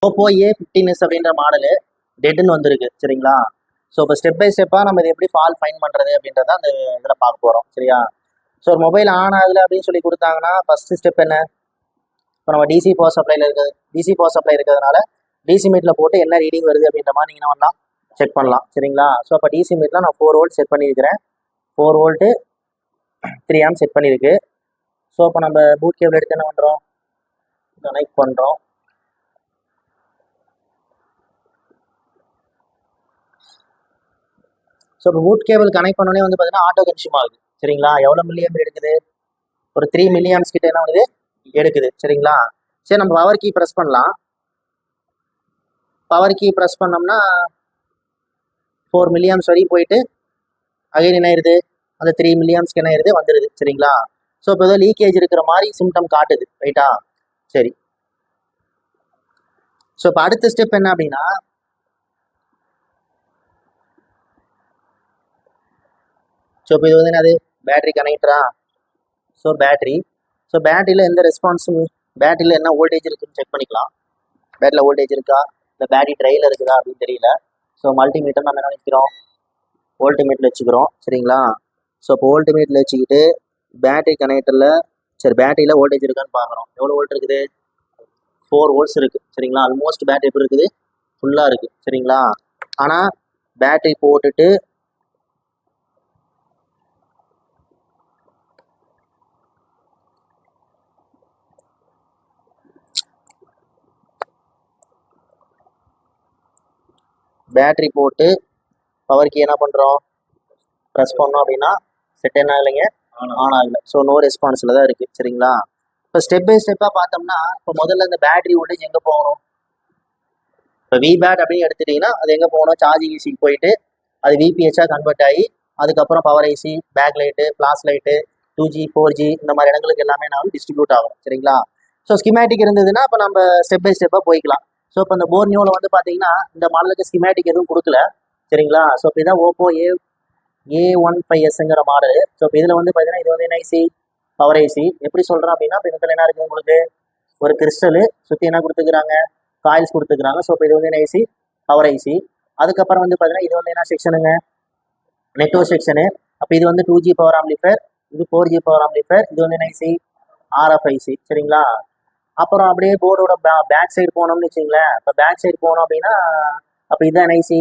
Oppo A15s அப்படின்ற model டெட்னு வந்திருக்கு சரிங்களா. ஸோ இப்போ ஸ்டெப் பை ஸ்டெப்பாக நம்ம இது எப்படி ஃபால் ஃபைன் பண்ணுறது அப்படின்றத அந்த இதில் பார்க்க போகிறோம் சரியா. ஸோ ஒரு மொபைல் ஆன் ஆகுது அப்படின்னு சொல்லி கொடுத்தாங்கன்னா ஃபஸ்ட்டு ஸ்டெப் என்ன, இப்போ நம்ம டிசி பவர் சப்ளை இருக்கிறதுனால டிசி மீட்டில் போட்டு என்ன ரீடிங் வருது அப்படின்ற மாதிரி நீங்கள் என்ன பண்ணலாம், செக் பண்ணலாம் சரிங்களா. ஸோ அப்போ டிசி மீட்டில் நான் 4 வோல்ட் செட் பண்ணியிருக்கிறேன், 4 வோல்ட்டு 3 ஆம்ப் செட் பண்ணியிருக்கு. ஸோ இப்போ நம்ம பூட் கேபிள் எடுத்து என்ன பண்ணுறோம், கனெக்ட் பண்ணுறோம். ஸோ இப்போ பூட் கேபிள் கனெக்ட் பண்ணோடனே வந்து பார்த்தீங்கன்னா ஆட்டோ கன்சியூம் ஆகுது சரிங்களா. எவ்வளோ மில்லியம் எடுக்குது, ஒரு 3 மில்லியம்ஸ் கிட்ட என்ன பண்ணுது எடுக்குது சரிங்களா. சரி நம்ம பவர் கீ ப்ரெஸ் பண்ணலாம். பவர் கீ ப்ரெஸ் பண்ணோம்னா 4 மில்லியம்ஸ் வரையும் போயிட்டு அகைன் என்ன ஆயிருது, அந்த 3 மில்லியம்ஸ்க்கு என்ன ஆயிருது வந்துடுது சரிங்களா. ஸோ இப்போ ஏதோ லீக்கேஜ் இருக்கிற மாதிரி சிம்டம் காட்டுது ரைட்டா. சரி, ஸோ இப்போ அடுத்த ஸ்டெப் என்ன அப்படின்னா, ஸோ இப்போ இது வந்து என்னது பேட்டரி கனெக்டரா. ஸோ பேட்டரியில் எந்த ரெஸ்பான்ஸும், பேட்டரியில் என்ன வோல்டேஜ் இருக்குன்னு செக் பண்ணிக்கலாம். பேட்டரியில் வோல்டேஜ் இருக்கா, இந்த பேட்டரி ட்ரையில் இருக்குதா அப்படின்னு தெரியல. ஸோ மல்டிமீட்டர் நம்ம என்ன வச்சுக்கிறோம், வோல்ட்மீட்டர் வச்சுக்கிறோம் சரிங்களா. ஸோ இப்போ வோல்ட்மீட்டர் வச்சுக்கிட்டு பேட்டரி கனெக்டரில் சரி பேட்டரியில் வோல்டேஜ் இருக்கான்னு பார்க்குறோம். எவ்வளோ வோல்ட் இருக்குது, 4 வோல்ட்ஸ் இருக்குது சரிங்களா. ஆல்மோஸ்ட் பேட்டரி எப்படி இருக்குது, ஃபுல்லாக இருக்குது சரிங்களா. ஆனால் பேட்டரி போட்டுட்டு பேட்டரி போட்டு பவர் கீ என்ன பண்ணுறோம், ப்ரெஸ் பண்ணோம் அப்படின்னா செட் என்ன ஆகலைங்க, ஆன் ஆகலை. ஸோ நோ ரெஸ்பான்ஸில் தான் இருக்குது சரிங்களா. இப்போ ஸ்டெப் பை ஸ்டெப்பாக பார்த்தோம்னா இப்போ முதல்ல இந்த பேட்டரி வோல்டேஜ் எங்கே போகணும், இப்போ விபேட் அப்படின்னு எடுத்துட்டிங்கன்னா அது எங்கே போகணும், சார்ஜிங் ஏசிக்கு போயிட்டு அது விபிஹெச்சாக கன்வெர்ட் ஆகி அதுக்கப்புறம் power IC, back light, flash light, 2G 4G இந்த மாதிரி இடங்களுக்கு எல்லாமே நான் டிஸ்ட்ரிபியூட் ஆகும் சரிங்களா. ஸோ ஸ்கிமேட்டிக் இருந்ததுன்னா இப்போ நம்ம ஸ்டெப் பை ஸ்டெப்பாக போய்க்கலாம். ஸோ இப்போ இந்த போர்னியோவில் வந்து பார்த்தீங்கன்னா இந்த மாடலுக்கு ஸ்கிமேட்டிக் எதுவும் கொடுக்கல சரிங்களா. ஸோ இப்போ இதான் ஓப்போ A15sங்கிற மாடல். ஸோ இப்போ இதில் வந்து பார்த்தீங்கன்னா இது வந்து என்ஐசி பவர் ஐசி எப்படி சொல்கிறேன் அப்படின்னா, இப்போ இதில் என்ன இருக்குது உங்களுக்கு, ஒரு கிறிஸ்டலு சுற்றி என்ன கொடுத்துக்கிறாங்க, காயில்ஸ் கொடுத்துக்கிறாங்க. ஸோ இப்போ இது வந்து என்ஐசி பவர் ஐசி. அதுக்கப்புறம் வந்து பார்த்தீங்கன்னா இது வந்து என்ன செக்ஷனுங்க, நெட்வொர்க் செக்ஷனு. அப்போ இது வந்து 2G பவர் ஆம்பிளிஃபயர், இது 4G பவர் ஆம்பிளிஃபயர், இது வந்து என்ஐசி RFIC சரிங்களா. அப்புறம் அப்படியே போர்டோட பேக் சைடு போனோம்னு வச்சுங்களேன். இப்போ பேக் சைடு போனோம் அப்படின்னா அப்போ இதுதான் என்ஐசி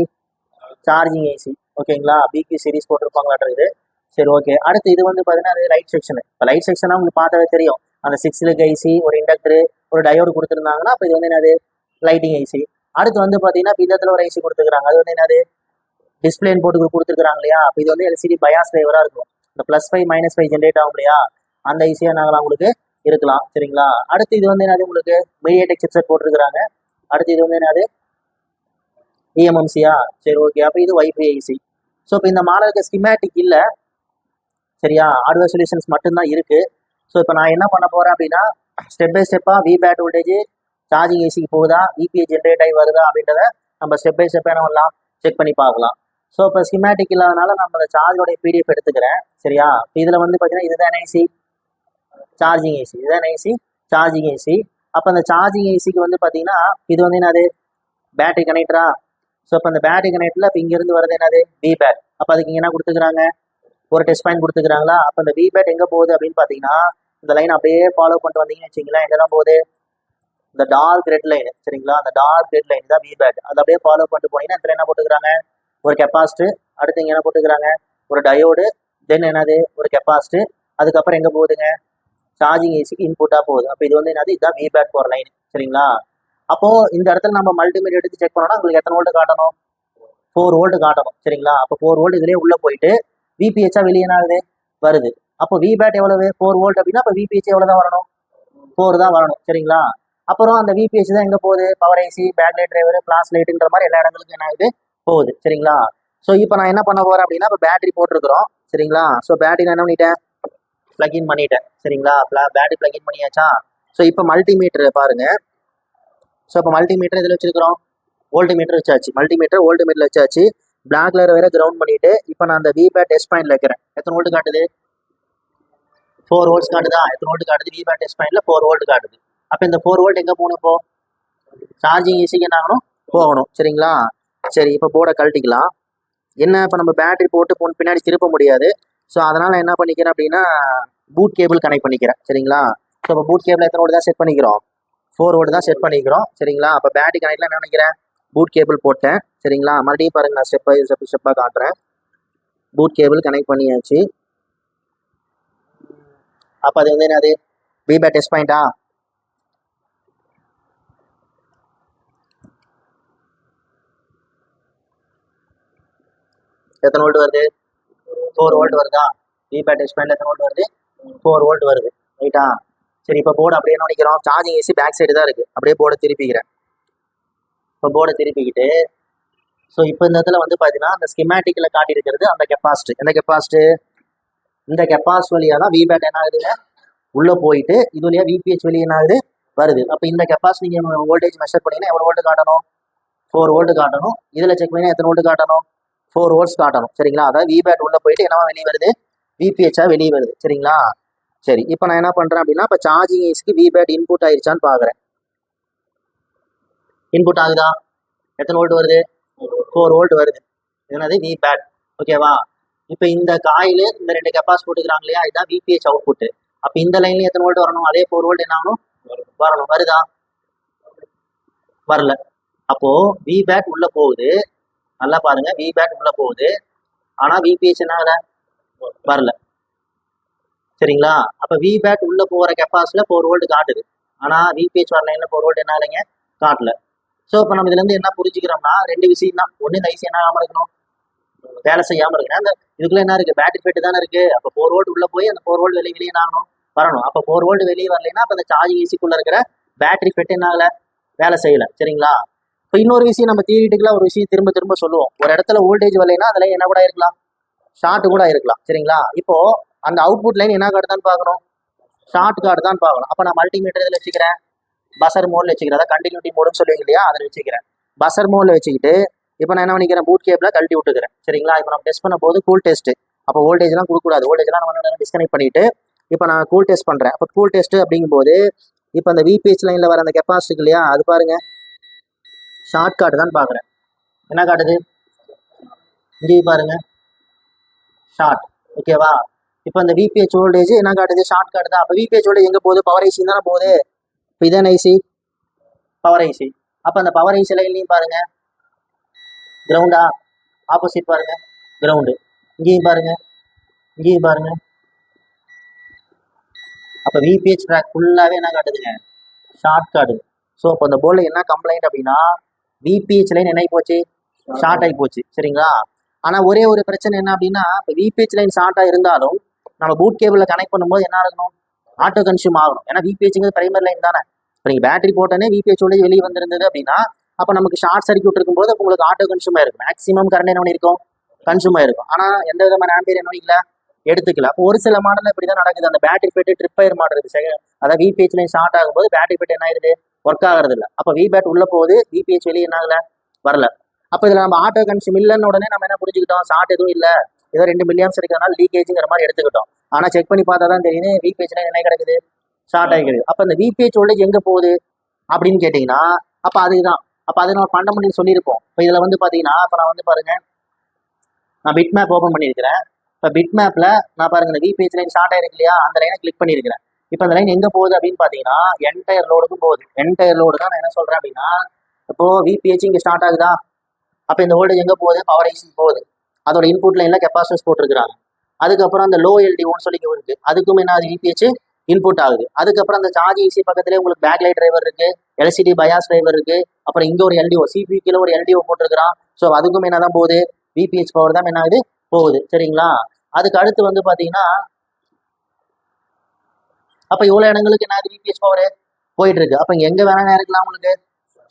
சார்ஜிங் ஐசி ஓகேங்களா. பிக்யூ சீரிஸ் போட்டிருப்பாங்களாட்டு இது. சரி ஓகே, அடுத்து இது வந்து பார்த்தீங்கன்னா அது லைட் செக்ஷனு. இப்போ லைட் செக்ஷனாக உங்களுக்கு பார்த்தாவே தெரியும், அந்த 6 லெக் ஐசி, ஒரு இண்டக்டரு, ஒரு டயோடு கொடுத்துருந்தாங்கன்னா அப்போ இது வந்து என்னது லைட்டிங் ஐசி. அடுத்து வந்து பார்த்தீங்கன்னா இப்போ இந்த ஒரு ஐசி கொடுத்துருக்காங்க, அது வந்து என்னது டிஸ்பிளேன் போட்டு கொடுத்துருக்காங்க இல்லையா. அப்போ இது வந்து LCD பயாஸ் டிரைவராக இருக்கும், இந்த +5 -5 ஜென்ரேட் ஆகும் இல்லையா, அந்த ஐசியாக நாங்கள் உங்களுக்கு இருக்கலாம் சரிங்களா. அடுத்து இது வந்து என்னது உங்களுக்கு மீடியாடெக் சிப்செட் போட்டிருக்கிறாங்க. அடுத்து இது வந்து என்னது EMMCயா, சரி ஓகே. அப்போ இது வைஃபை ஐசி. ஸோ இப்போ இந்த மாடலுக்கு ஸ்கிமேட்டிக் இல்லை சரியா, ஹார்ட்வேர் சொல்யூஷன்ஸ் மட்டும்தான் இருக்குது. ஸோ இப்போ நான் என்ன பண்ண போகிறேன் அப்படின்னா ஸ்டெப் பை ஸ்டெப்பாக விபேட் வோல்டேஜ் சார்ஜிங் ஏசிக்கு போகுதா, VPH ஜென்ரேட் ஆகி வருதா அப்படின்றத நம்ம ஸ்டெப் பை ஸ்டெப்பாக என்ன பண்ணலாம், செக் பண்ணி பார்க்கலாம். ஸோ இப்போ ஸ்கிமேட்டிக் இல்லாதனால நம்ம அந்த சார்ஜோடைய PDF எடுத்துக்கிறேன் சரியா. இதில் வந்து பார்த்தீங்கன்னா இதுதான் NIC சார்ஜிங் ஏசி, இதுதான் NIC சார்ஜிங் ஏசி. அப்போ அந்த சார்ஜிங் ஏசிக்கு வந்து பார்த்தீங்கன்னா இது வந்து என்னது பேட்டரி கனெக்டரா. ஸோ இப்போ அந்த பேட்டரி கனெக்டரில் இப்போ இங்கேருந்து வருது என்னது விபேட். அப்போ அதுக்கு இங்கே என்ன கொடுத்துக்கிறாங்க, ஒரு டெஸ்ட் பாயிண்ட் கொடுத்துக்கிறாங்களா. அப்போ இந்த விபேட் எங்கே போகுது அப்படின்னு பார்த்தீங்கன்னா இந்த லைன் அப்படியே ஃபாலோ பண்ணிட்டு வந்தீங்கன்னு வச்சிங்களேன், எங்கே தான் போகுது, இந்த டார்க் ரெட் லைன் சரிங்களா. அந்த டார்க் ரெட் லைன் தான் விபேட். அதை அப்படியே ஃபாலோ பண்ணிட்டு போனீங்கன்னா இந்த என்ன போட்டுக்கிறாங்க, ஒரு கெப்பாசிட்டர், அடுத்து இங்கே என்ன போட்டுக்கிறாங்க, ஒரு டயோடு, தென் என்னது ஒரு கெப்பாசிட்டர், அதுக்கப்புறம் எங்கே போகுதுங்க சார்ஜிங் ஏசிக்கு இன்புட்டாக போகுது. அப்போ இது வந்து என்னது இதுதான் விபேட் போகிற லைன் சரிங்களா. அப்போது இந்த இடத்துல நம்ம மல்டிமீட்டர் எடுத்து செக் பண்ணோம்னா உங்களுக்கு எத்தனை வோல்ட் காட்டணும், 4 வோல்ட் காட்டணும் சரிங்களா. அப்போ 4 வோல்ட் இதுலேயே உள்ளே போயிட்டு VPH வெளியே என்ன ஆகுது வருது. அப்போ விபேட் எவ்வளவு 4 வோல்ட் அப்படின்னா அப்போ VPH எவ்வளோ தான் வரணும், 4 தான் வரணும் சரிங்களா. அப்புறம் அந்த VPH தான் எங்கே போகுது, power IC, back light driver, flash லைட்டுன்ற மாதிரி எல்லா இடங்களுக்கும் என்ன ஆகுது போகுது சரிங்களா. ஸோ இப்போ நான் என்ன பண்ண போகிறேன் அப்படின்னா இப்போ பேட்டரி போட்டிருக்கிறோம் சரிங்களா. ஸோ பேட்டரி நான் என்ன பண்ணிட்டேன், பிளக்இன் பண்ணிட்டேன் சரிங்களா. பேட்டரி பிளக்இன் பண்ணியாச்சா. ஸோ இப்போ மல்டிமீட்டர் பாருங்க. ஸோ இப்போ மல்டிமீட்டர் இதில் வச்சிருக்கிறோம், வோல்ட்மீட்டர் வச்சாச்சு, மல்டிமீட்டர் வோல்ட்மீட்டர் வச்சாச்சு. பிளாக் கலர் வேற கிரவுண்ட் பண்ணிட்டு இப்போ நான் அந்த விபேட் டெஸ்ட் பாயிண்ட்ல வைக்கிறேன். எத்தனை வோல்ட் காட்டுது, 4 வோல்ட்ஸ் காட்டுதா. எத்தனை வோல்ட் காட்டுது, விபேட் டெஸ்ட் பாயிண்ட்ல 4 வோல்ட் காட்டுது. அப்போ இந்த 4 வோல்ட் எங்கே போகணும், இப்போ சார்ஜிங் ஈஸிக்கு என்ன ஆகணும், போகணும். சரிங்களா? சரி, இப்போ போர்டை கழட்டிக்கலாம். என்ன, இப்போ நம்ம பேட்டரி போட்டு பின்னாடி திருப்ப முடியாது. ஸோ அதனால் என்ன பண்ணிக்கிறேன் அப்படின்னா பூட் கேபிள் கனெக்ட் பண்ணிக்கிறேன். சரிங்களா? ஸோ இப்போ பூட் கேபிள் எத்தனை வோல்ட் தான் செட் பண்ணிக்கிறோம், 4 வோல்ட் தான் செட் பண்ணிக்கிறோம். சரிங்களா? அப்போ பேட்டரி கனெக்டில் என்ன நினைக்கிறேன், பூட் கேபிள் போட்டேன். சரிங்களா? மறுபடியும் பாருங்க, நான் ஸ்டெப்பாக காட்டுறேன். பூட் கேபிள் கனெக்ட் பண்ணியாச்சு. அப்போ அது வந்து என்னது, விபேட் டெஸ்ட் பாயிண்டா? எத்தனை வோல்ட் வருது, 4 வோல்ட் வருதா? விபேட் டெஸ்ட் பாயிண்ட்ல எத்தனை வோல்ட் வருது, 4 வோல்ட் வருது. ரைட்டா? சரி, இப்போ போர்டு அப்படியே நினைக்கிறோம், சார்ஜிங் ஏசி பேக் சைடு தான் இருக்கு. அப்படியே போர்டை திருப்பிக்கிறேன். இப்போ போர்டை திருப்பிக்கிட்டு, ஸோ இப்போ இந்த இடத்துல வந்து பார்த்தீங்கன்னா அந்த ஸ்கிமேட்டிக்கில் காட்டியிருக்கிறது அந்த கெப்பாசிட்டி. எந்த கெப்பாசிட்டி, இந்த கெப்பாசிட்டி வழியாக தான் விபேட் என்ன ஆகுதுங்க உள்ளே போயிட்டு இது வழியாக விபிஹெச் வெளியே என்ன ஆகுது வருது. அப்போ இந்த கெப்பாசிட்டி நீங்கள் வோல்டேஜ் மெஷர் பண்ணிங்கன்னா எவ்வளோ வோல்ட் காட்டணும், 4 வோல்ட் காட்டணும். இதில் செக் பண்ணி எத்தனை வோல்ட் காட்டணும், 4 வோல்ட்ஸ் காட்டணும். சரிங்களா? அதாவது விபேட் உள்ளே போயிட்டு என்னவா வெளியே வருது, விபிஹெச்சா வெளியே வருது. சரிங்களா? சரி, இப்போ நான் என்ன பண்ணுறேன் அப்படின்னா, இப்போ சார்ஜிங் ஏசிக்கு விபேட் இன்புட் ஆயிடுச்சான்னு பார்க்குறேன். இன்புட் ஆகுதா, எத்தனை வோல்ட் வருது, 4 வோல்ட் வருது. என்னது விபேட். ஓகேவா? இப்போ இந்த காயில் இந்த 2 கெப்பாசிட்டி போட்டுக்கிறாங்க இல்லையா, இதுதான் விபிஹெச் அவுட் புட்டு. அப்போ இந்த லைன்ல எத்தனை வோல்ட் வரணும், அதே 4 வோல்ட் என்ன ஆகணும், வரணும். வருதா, வரல. அப்போ விபேட் உள்ள போகுது, நல்லா பாருங்க, விபேட் உள்ள போகுது, ஆனா விபிஹெச் என்ன ஆகல, வரல. சரிங்களா? அப்ப விபேட் உள்ள போற கெப்பாசிட்டில 4 வோல்ட் காட்டுது, ஆனா விபிஹெச் வர லைன்ல 4 வோல்ட் என்ன ஆகலைங்க, காட்டல. ஸோ இப்போ நம்ம இதுல இருந்து என்ன புரிஞ்சுக்கிறோம்னா 2 விஷயம் தான். ஒண்ணு, இந்த ஐசி என்ன ஆகாம இருக்கணும், வேலை செய்யாம இருக்கு. அந்த இதுக்குள்ள என்ன இருக்கு, பேட்டரி ஃபெட்டு தானே இருக்கு. அப்போ 4 வோல்ட் உள்ள போய் அந்த 4 வோல்ட் வெளியே ஆகணும், வரணும். அப்போ 4 வோல்ட் வெளியே வரலைன்னா அப்போ அந்த சார்ஜிங் ஏசிக்குள்ள இருக்கிற பேட்டரி ஃபெட் என்ன ஆகல, வேலை செய்யல. சரிங்களா? இப்போ இன்னொரு விஷயம், நம்ம தியரிட்டிக்கலா ஒரு விஷயம் திரும்ப திரும்ப சொல்லுவோம், ஒரு இடத்துல வோல்டேஜ் வரலைன்னா அதுல என்ன கூட இருக்கலாம், ஷார்ட் கூட இருக்கலாம். சரிங்களா? இப்போ அந்த அவுட்புட் லைன் என்ன கார்டு தான் பார்க்கணும், ஷார்ட் கார்டு தான் பார்க்கணும். அப்போ நான் மல்டிமீட்டர் இதில் வச்சுக்கிறேன், பசர் மோட்ல வச்சுக்கிறேன், அதாவது கண்டினியூட்டி மோடுன்னு சொல்லுவீங்க இல்லையா, அதில் வச்சுக்கிறேன். பசர் மோட்ல வச்சுக்கிட்டு இப்போ நான் என்ன பண்ணிக்கிறேன், பூட் கேபிள கழட்டி விட்டுக்கிறேன். சரிங்களா? இப்போ நம்ம டெஸ்ட் பண்ண போது கூல் டெஸ்ட். அப்போ வோல்டேஜ்லாம் கொடுக்கக்கூடாது, வோல்டேஜ்லாம் நம்ம டிஸ்கனெக்ட் பண்ணிட்டு இப்போ நான் கூல் டெஸ்ட் பண்ணுறேன். அப்போ கூல் டெஸ்ட் அப்படிங்கும்போது இப்போ அந்த விபிஹெச் லைனில் வர அந்த கெப்பாசிட்டி இல்லையா, அது பாருங்க ஷார்ட் கார்டு தான் பார்க்குறேன். என்ன காட்டுது, இங்கேயும் பாருங்க ஷார்ட். ஓகேவா? இப்போ இந்த விபிஹெச் வோல்டேஜ் என்ன காட்டுது, ஷார்ட் கார்டு தான். அப்போ விபிஹெச் வோல்டேஜ் எங்கே போகுது, பவர் ஐசி தானே போகுது. இப்போ இதான் ஐசி, பவர் ஐசி. அப்போ அந்த பவர் ஐசி லைன்லையும் பாருங்க கிரவுண்டா, ஆப்போசிட் பாருங்க கிரவுண்டு. இங்கேயும் பாருங்க, இங்கேயும் பாருங்க. அப்போ விபிஹெச் ட்ராக் ஃபுல்லாகவே என்ன காட்டுதுங்க, ஷார்ட் கார்டு. ஸோ இப்போ இந்த போர்டில் என்ன கம்ப்ளைண்ட் அப்படின்னா விபிஹெச் லைன் என்ன ஆகி போச்சு, ஷார்ட் ஆகி போச்சு. சரிங்களா? ஆனால் ஒரே ஒரு பிரச்சனை என்ன அப்படின்னா, இப்போ விபிஹெச் லைன் ஷார்ட்டாக இருந்தாலும் நம்ம பூட் கேபிளில் கனெக்ட் பண்ணும்போது என்ன ஆகணும், ஆட்டோ கன்சியூம் ஆகணும். ஏன்னா விபிஹெச்ங்கிறது பிரைமரி லைன் தானே. இப்போ நீங்கள் பேட்டரி போட்டோன்னே விபிஹெச் வோல்டேஜ் வெளியே வந்திருந்தது அப்படின்னா அப்போ நமக்கு ஷார்ட் சர்க்யூட் இருக்கும்போது உங்களுக்கு ஆட்டோ கன்சியூம் ஆயிருக்கும், மேக்ஸிமம் கரண்ட் என்ன பண்ணியிருக்கும், கன்சியூம் ஆயிருக்கும். ஆனால் எந்த விதமான ஆம்பியர் என்ன பண்ணிக்கல, எடுத்துக்கல. அப்போ ஒரு சில மாடலில் இப்படி தான் நடக்குது, அந்த பேட்டரி பெட்டு ட்ரிப் ஆயிர் மாடல் இருக்கு. அதாவது விபிஹெச் லைன் ஷார்ட் ஆகும்போது பேட்டரி பெட் என்ன ஆயிருது, ஒர்க் ஆகிறது இல்லை. அப்போ விபேட் உள்ள போகுது, விபிஹெச் வெளியே என்ன ஆகல, வரல. அப்போ இதில் நம்ம ஆட்டோ கன்சியூம் இல்லைன்னு உடனே நம்ம என்ன புரிஞ்சுக்கிட்டோம், ஷார்ட் எதுவும் இல்லை, ஏதோ 2 மில்லியம்ஸ் இருக்கிறதுனால லீக்கேஜுங்கிற மாதிரி எடுத்துக்கிட்டோம். ஆனால் செக் பண்ணி பார்த்தா தான் தெரியுது விபிஹெச் லைன் என்ன கிடக்குது, ஷார்ட் ஆகிடுது. அப்போ இந்த விபிஹெச் வோல்டேஜ் எங்கே போகுது அப்படின்னு கேட்டிங்கன்னா அப்போ அதுதான். அப்போ அது நம்ம ஃபண்டமெண்டல் சொல்லியிருப்போம். இப்போ இதில் வந்து பார்த்தீங்கன்னா இப்போ நான் வந்து பாருங்க, நான் பிட் மேப் ஓப்பன் பண்ணியிருக்கிறேன். இப்போ பிட் மேப்பில் நான் பாருங்க இந்த விபிஹெச் லைன் ஷார்ட் ஆயிருக்கு இல்லையா, அந்த லைனை கிளிக் பண்ணியிருக்கிறேன். இப்போ அந்த லைன் எங்கே போகுது அப்படின்னு பார்த்தீங்கன்னா என்டையர் லோடுக்கும் போகுது. என்டையர் லோடு தான் நான் என்ன சொல்கிறேன் அப்படின்னா, இப்போ விபிஹெச் இங்கே ஸ்டார்ட் ஆகுதா, அப்போ இந்த வோல்டேஜ் எங்கே போகுது, பவர் ஐசி போகுது. அதோட இன்புட் லைனில் கெப்பாசிட்டன்ஸ் போட்டிருக்கிறாங்க. அதுக்கப்புறம் அந்த லோ எல்டிஓன்னு சொல்லி இருக்கு, அதுக்கும் என்ன ஆகுது, விபிஹெச் இன்புட் ஆகுது. அதுக்கப்புறம் அந்த சார்ஜ் ஈசி பக்கத்துலேயே உங்களுக்கு பேக் லைட் டிரைவர் இருக்கு, எல்சிடி பயாஸ் டிரைவர் இருக்கு, அப்புறம் இங்கே ஒரு எல்டிஓ சிபி கீழே ஒரு எல்டிஓ போட்டிருக்கிறான். ஸோ அதுக்கும் என்ன தான் போகுது, விபிஹெச் பவர் தான் என்ன ஆகுது, போகுது. சரிங்களா? அதுக்கு அடுத்து வந்து பார்த்தீங்கன்னா அப்போ இவ்வளோ இடங்களுக்கு என்ன ஆகுது, விபிஹெச் பவர் போயிட்டு இருக்கு. அப்போ இங்கே எங்கே வேணா இருக்கலாம், உங்களுக்கு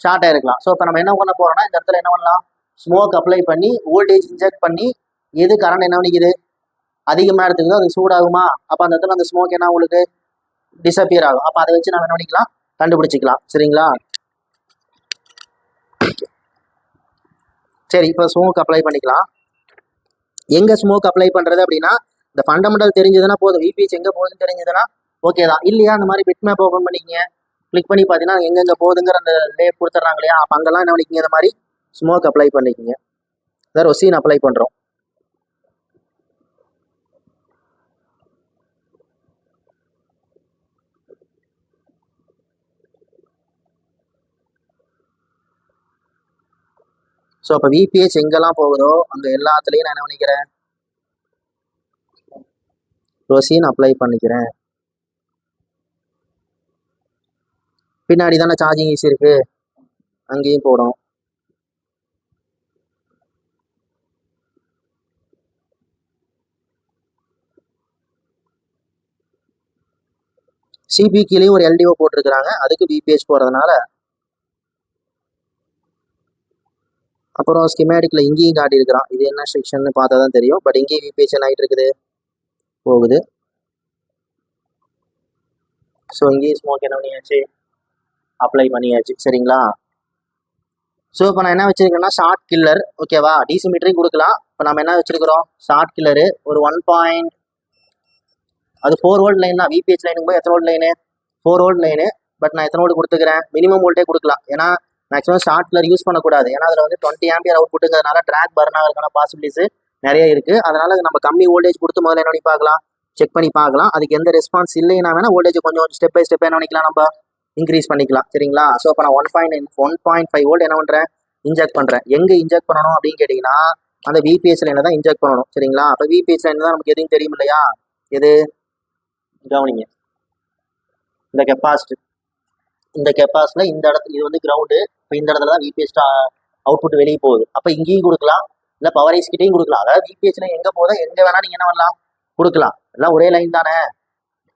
ஷார்ட்டாக இருக்கலாம். ஸோ இப்போ நம்ம என்ன பண்ண போறோம்னா இந்த இடத்துல என்ன பண்ணலாம், ஸ்மோக் அப்ளை பண்ணி வோல்டேஜ் இன்ஜெக்ட் பண்ணி எது கரண்ட் என்ன பண்ணிக்குது அதிகமாக எடுத்துக்குதோ அது சூடாகுமா, அப்போ அந்த இடத்துல அந்த ஸ்மோக் என்ன உங்களுக்கு டிஸப்பியர் ஆகும். அப்போ அதை வச்சு நம்ம என்ன பண்ணிக்கலாம், கண்டுபிடிச்சிக்கலாம். சரிங்களா? சரி, இப்போ ஸ்மோக் அப்ளை பண்ணிக்கலாம். எங்கே ஸ்மோக் அப்ளை பண்ணுறது அப்படின்னா இந்த ஃபண்டமெண்டல் தெரிஞ்சதுன்னா போதும், விபிஹெச் எங்கே போகுதுன்னு தெரிஞ்சதுன்னா ஓகே தான். இல்லையா அந்த மாதிரி பிட் மேப் ஓப்பன் பண்ணிக்கங்க, கிளிக் பண்ணி பார்த்தீங்கன்னா எங்கெங்கே போகுதுங்கிற அந்த லேப் கொடுத்துட்றாங்க இல்லையா, அப்போ அங்கெல்லாம் என்ன பண்ணிக்கிங்க, இந்த மாதிரி ஸ்மோக் அப்ளை பண்ணிக்கிங்க. அதாவது ரொசீன் அப்ளை பண்ணுறோம். ஸோ அப்போ விபிஹெச் எங்கெல்லாம் போகுதோ அங்கே எல்லாத்துலேயும் நான் என்ன பண்ணிக்கிறேன், ரொசீன் அப்ளை பண்ணிக்கிறேன். பின்னாடி தானே சார்ஜிங் ஈஸி இருக்கு, அங்கேயும் போடும். சிபிக்கிலையும் ஒரு எல்டிஓ போட்டிருக்கிறாங்க, அதுக்கு விபிஹெச் போகிறதுனால. அப்புறம் ஸ்கிமேட்டிக்ல இங்கேயும் காட்டியிருக்கிறான், இது என்ன செக்ஷன் பார்த்தா தான் தெரியும். பட் இங்கேயும் விபிஹெச் என்ன ஆகிட்டு இருக்குது, போகுது. ஸோ இங்கேயும் ஸ்மோக் என்ன பண்ணியாச்சு, அப்ளை பண்ணியாச்சு. சரிங்களா? ஸோ இப்போ நான் என்ன வச்சிருக்கேன்னா ஷார்ட் கில்லர். ஓகேவா? டிசி மீட்டரையும் கொடுக்கலாம். இப்போ நம்ம என்ன வச்சிருக்கிறோம், ஷார்ட் கில்லரு ஒரு 1. அது 4 வோல்ட் லைன் தான். விபிஹெச் லைனுக்கு போய் எத்தனை volt line, 4 volt line. But நான் எத்தனை வோல்ட் கொடுத்துக்கிறேன், மினிமம் வோல்ட்டே கொடுக்கலாம். ஏன்னா மேக்ஸிமம் ஷார்ட் கில்லர் யூஸ் பண்ணக்கூடாது. ஏன்னா அதில் வந்து 20 ஆம்பியர் அவுட் புட்டுங்கிறதுனால ட்ராக் பர்ன் ஆகிறதுக்கான பாசிபிலிட்டிஸ் நிறைய இருக்குது. அதனால நம்ம கம்மி வோல்டேஜ் கொடுத்து முதல்ல என்ன பண்ணி பார்க்கலாம், செக் பண்ணி பார்க்கலாம். அதுக்கு எந்த ரெஸ்பான்ஸ் இல்லைன்னா வேணா வோல்டேஜ் கொஞ்சம் ஸ்டெப் பை ஸ்டெப் என்ன பண்ணிக்கலாம், நம்ம இன்க்ரீஸ் பண்ணிக்கலாம். சரிங்களா? ஸோ இப்போ நான் 1.5 வோல்ட் என்ன பண்ணுறேன், இன்ஜெக்ட் பண்ணுறேன். எங்கே இன்ஜெக்ட் பண்ணணும் அப்படின்னு கேட்டிங்கன்னா அந்த விபிஹெச் லைனில் தான் இன்ஜெக்ட் பண்ணணும். சரிங்களா? அப்போ விபிஹெச் லைன் தான் நமக்கு எதுவும் தெரியும் இல்லையா, எது கவனிங்க, இந்த கெப்பாசிட்டி. இந்த கெப்பாசிட்டியில் இந்த இடத்துல இது வந்து கிரவுண்டு. இப்போ இந்த இடத்துல தான் விபிஹெச் அவுட்புட் வெளியே போகுது. அப்போ இங்கேயும் கொடுக்கலாம், இல்லை பவர் ஐஸ் கிட்டையும் கொடுக்கலாம். அதாவது விபிஹெச் லைன் எங்கே போதோ எங்கே வேணா நீங்கள் என்ன பண்ணலாம், கொடுக்கலாம். எல்லாம் ஒரே லைன் தானே.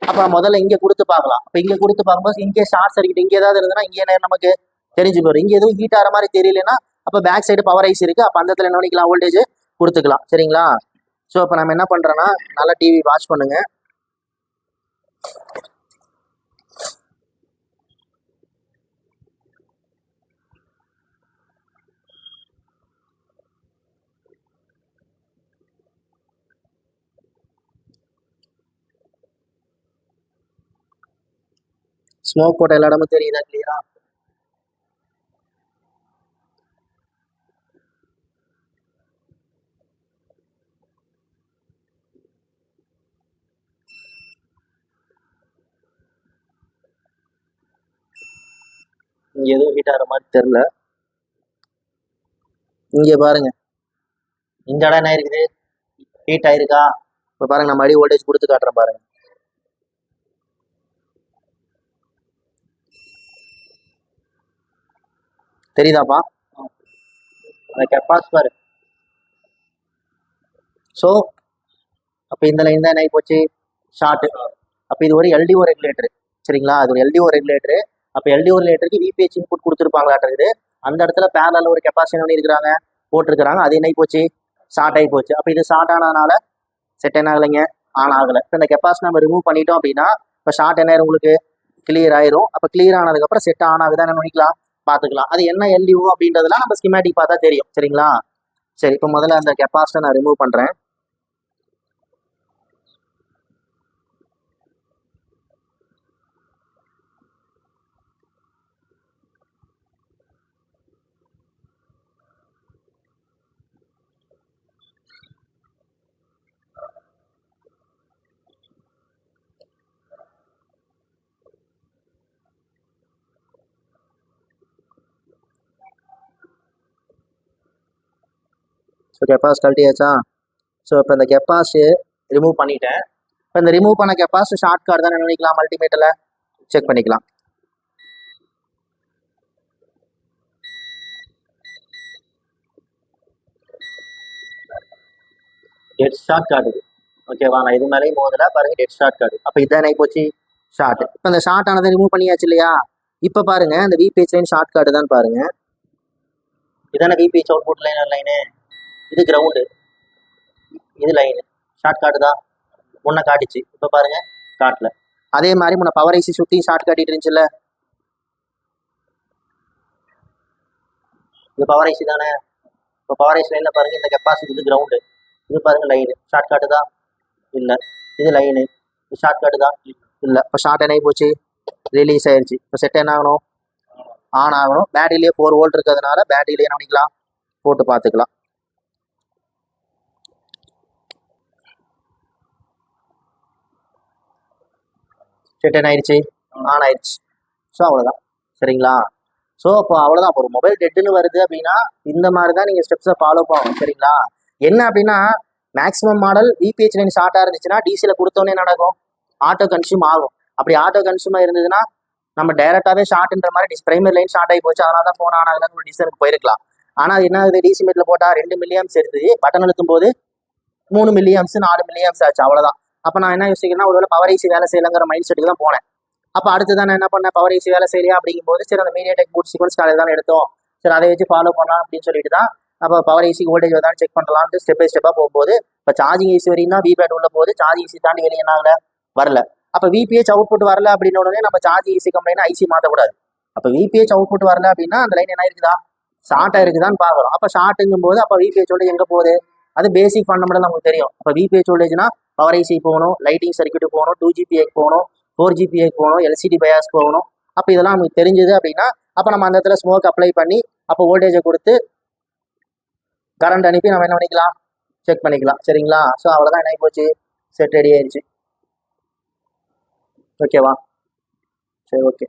அப்போ முதல்ல இங்கே கொடுத்து பார்க்கலாம். அப்போ இங்கே கொடுத்து பார்க்கும்போது இங்கே ஷார்ட் சர்க்கிட் இங்கே ஏதாவது இருந்ததுன்னா இங்கே நமக்கு தெரிஞ்சு போயிடும். இங்கே எதுவும் ஹீட் ஆகிற மாதிரி தெரியலன்னா அப்போ பேக் சைடு பவர் ஐஸ் இருக்குது, அப்போ அந்த இடத்துல என்ன பண்ணிக்கலாம், வோல்டேஜ் கொடுத்துக்கலாம். சரிங்களா? ஸோ இப்போ நம்ம என்ன பண்ணுறோன்னா நல்லா டிவி வாட்ச் பண்ணுங்க. ஸ்மோக் போட்ட எல்லா இடமும் தெரியுதா கிளியரா? இங்க எதுவும் ஹீட் ஆகிற மாதிரி தெரியல. இங்க பாருங்க, இந்த இடம் என்ன இருக்குது, ஹீட் ஆயிருக்கா? இப்போ பாருங்க, நம்ம அடி வோல்டேஜ் கொடுத்து காட்டுறேன் பாருங்க. தெரியுதாப்பா அந்த கெப்பாசிட்டர்? ஸோ அப்போ இந்த லைன் தான் என்ன ஆகி போச்சு, ஷார்ட். அப்போ இது ஒரு எல்டிஓ ரெகுலேட்டர். சரிங்களா? அது ஒரு எல்டிஓ ரெகுலேட்டரு. அப்போ எல்டிஓ ரெகுலேட்டருக்கு விபிஹெச் இன்புட் கொடுத்துருப்பாங்களாட்டுருக்குது. அந்த இடத்துல பேரலில் ஒரு கெப்பாசிட்டி பண்ணியிருக்கிறாங்க, போட்டிருக்கிறாங்க. அது என்ன ஆகி போச்சு, ஷார்ட் ஆகி போச்சு. அப்போ இது ஷார்ட் ஆனதுனால செட் என்ன ஆகலைங்க, ஆன் ஆகலை. இப்போ இந்த கெப்பாசிட்டி நம்ம ரிமூவ் பண்ணிட்டோம் அப்படின்னா இப்போ ஷார்ட் என்ன ஆயிரும், உங்களுக்கு கிளியர் ஆயிரும். அப்போ கிளியர் ஆனதுக்கப்புறம் செட் ஆன் ஆகுதான் என்ன பண்ணிக்கலாம், பார்த்துக்கலாம். அது என்ன எல்டிஓ அப்படின்றதுலாம் நம்ம ஸ்கிமேட்டிக் பார்த்தா தெரியும். சரிங்களா? சரி, இப்போ முதல்ல அந்த கெப்பாசிட்டை நான் ரிமூவ் பண்ணுறேன். So capacity கழட்டியாச்சா? ஸோ இப்போ இந்த கெப்பாசிட்டி ரிமூவ் பண்ணிட்டேன். இப்போ இந்த ரிமூவ் பண்ண கெப்பாசிட்டி ஷார்ட் கார்டு தான் நினைக்கலாம், மல்டிமீட்டரில் செக் பண்ணிக்கலாம். Dead short card. ஓகேவா? நான் இது மேலேயும் போதில் பாருங்க, டெட் ஷார்ட் கார்டு. அப்போ இதான் ஆகி போச்சு, ஷார்ட். இப்போ இந்த ஷார்ட் ஆனதை ரிமூவ் பண்ணியாச்சு இல்லையா? இப்போ பாருங்க, இந்த விபிஹெச் லைன் ஷார்ட் கார்டு தான் பாருங்க. இதான விபிஹெச் அவுட்புட் லைனு, இது கிரவுண்டு, இது லைனு. ஷார்ட் கார்டு தான் முன்ன காட்டிச்சு, இப்போ பாருங்க காட்டல. அதே மாதிரி முன்ன பவர் ஐசி சுற்றி ஷார்ட் காட்டிட்டு இருந்துச்சுல்ல, இது பவர் ஐசி தானே. இப்போ பவர் ஐசி லைனில் பாருங்க, இந்த கெப்பாசிட்டி இது கிரவுண்டு, இது பாருங்க லைனு. ஷார்ட் காட்டு தான் இல்லை, இது லைனு. இது ஷார்ட் காட்டு தான் இல்லை. இப்போ ஷார்ட் என்ன போச்சு, ரிலீஸ் ஆயிடுச்சு. இப்போ செட் என்ன ஆகணும்? ஆன் ஆகணும். பேட்டரியிலேயே 4 வோல்ட் இருக்கிறதுனால பேட்டரியிலேயே என்ன பண்ணிக்கலாம், போட்டு பார்த்துக்கலாம். செட் என்ன ஆயிடுச்சு? ஆன் ஆயிடுச்சு. ஸோ அவ்வளோதான். சரிங்களா? ஸோ அப்போ அவ்வளோதான். ஒரு மொபைல் டெட்டுன்னு வருது அப்படின்னா இந்த மாதிரி தான் நீங்கள் ஸ்டெப்ஸை ஃபாலோ பண்ணணும். சரிங்களா? என்ன அப்படின்னா மேக்ஸிமம் மாடல் விபிஹெச் லைன் ஷார்ட்டாக இருந்துச்சுன்னா டிசியில் கொடுத்தோன்னே நடக்கும், ஆட்டோ கன்சியூம் ஆகும். அப்படி ஆட்டோ கன்சியூமாக இருந்ததுன்னா நம்ம டைரெக்டாகவே ஷார்ட்ன்ற மாதிரி பிரைமரி லைன் ஷார்ட் ஆகி போச்சு, அதனால தான் ஃபோன் ஆன் ஆகுதுன்னு ஒரு டிசிஷனுக்கு போயிருக்கலாம். ஆனால் அது என்ன ஆகுது, டிசி மீட்டில் போட்டால் 2 மில்லியம்ஸ் எடுத்து பட்டன் அழுத்தும் போது 3 மில்லியம்ஸ் 4 மில்லியம்ஸ் ஆச்சு. அவ்வளோதான். அப்போ நான் என்ன யோசிக்கிறேன்னா ஒருவேளை பவர் ஐசி வேலை செய்யலைங்கிற மைண்ட் செட்டுக்கு தான் போனேன். அப்போ அடுத்து தான் நான் என்ன பண்ணேன், பவர் ஐசி வேலை செய்யலையா அப்படிங்கும்போது சரி அந்த மீடியாடெக் பூட் சீக்வன்ஸ் காலையில் தான் எடுத்தோம், சரி அதை வச்சு ஃபாலோ பண்ணலாம் அப்படின்னு சொல்லிட்டு தான் அப்போ பவர் ஐசி வோல்டேஜ் தான் செக் பண்ணலாம்னு ஸ்டெப் பை ஸ்டெப்பாக போகும்போது இப்போ சார்ஜிங் ஐசி வரையும் தான் விபேட் உள்ள போகுது, சார்ஜிங் ஐசி தாண்டி வெளியே என்ன ஆகல, வரல. அப்போ விபிஹெச் அவுட்புட் வரல அப்படின்ன உடனே நம்ம சார்ஜிங் ஐசி கம்பெனி ஐசி மாற்றக்கூடாது. அப்போ விபிஹெச் அவுட்புட் வரல அப்படின்னா அந்த லைன் என்ன இருக்குதா, ஷார்ட்டாக இருக்குதான்னு பார்க்குறோம். அப்போ ஷார்ட்டுங்கும் போது அப்போ விபிஹெச் வோல்டேஜ் எங்கே போகுது, அது பேசிக் ஃபண்டமெண்டல் நமக்கு தெரியும். அப்போ விபிஹெச் வோல்டேஜ்னா பவர் ஐசி போகணும், லைட்டிங் சர்க்யூட் போகணும், 2GPA போகணும், 4GPA போகணும், எல்சிடி பயாஸ் போகணும். அப்போ இதெல்லாம் நமக்கு தெரிஞ்சது அப்படின்னா அப்போ நம்ம அந்த இடத்துல ஸ்மோக் அப்ளை பண்ணி அப்போ வோல்டேஜை கொடுத்து கரண்ட் அனுப்பி நம்ம என்ன பண்ணிக்கலாம், செக் பண்ணிக்கலாம். சரிங்களா? ஸோ அவ்வளோதான், என்ன போச்சு, செட் ரெடி ஆயிடுச்சு. ஓகேவா? சரி, ஓகே.